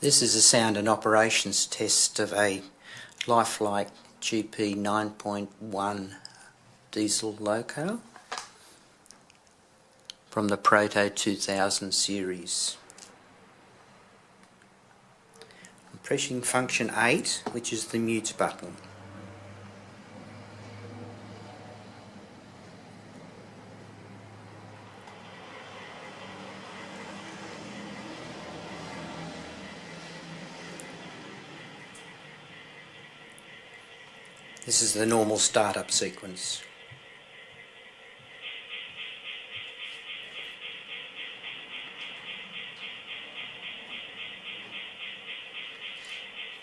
This is a sound and operations test of a lifelike GP9.1 diesel loco from the Proto 2000 series. I'm pressing function 8, which is the mute button. This is the normal startup sequence.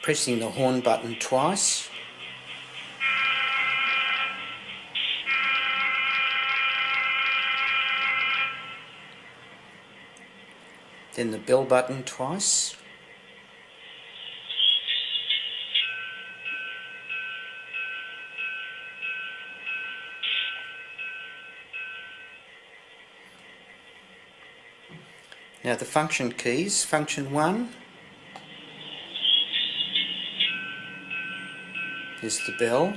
Pressing the horn button twice. Then the bell button twice. Now the function keys, function 1 is the bell,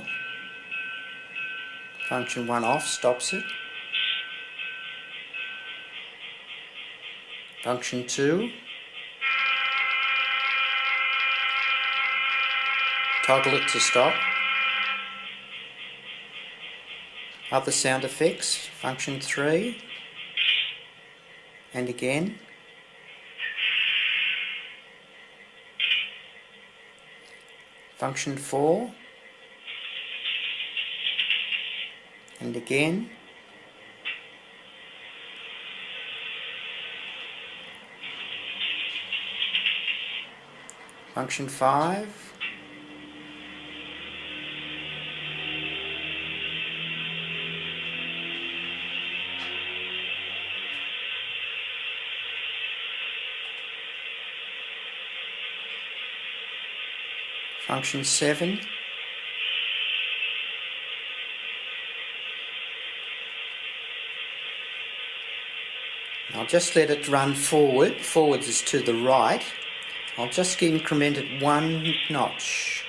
function 1 off stops it, function 2 toggle it to stop, other sound effects, function 3 and again, function 4 and again, function 5 function 7 I'll just let it run forward. Forwards is to the right. I'll just increment it 1 notch.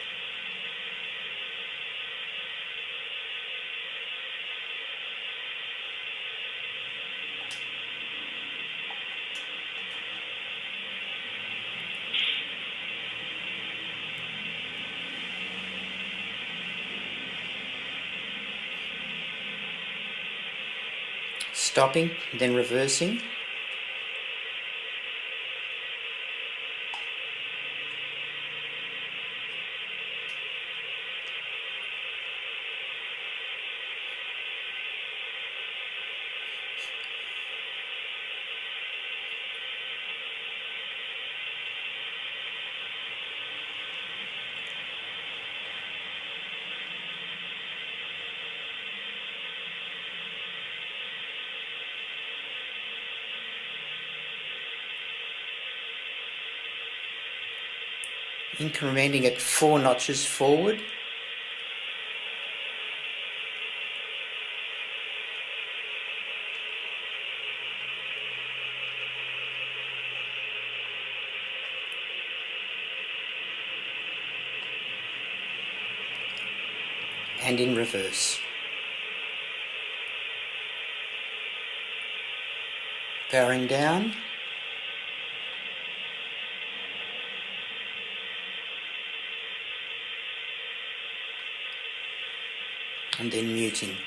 Stopping, then reversing. Incrementing it 4 notches forward. And in reverse. Powering down. And then muting.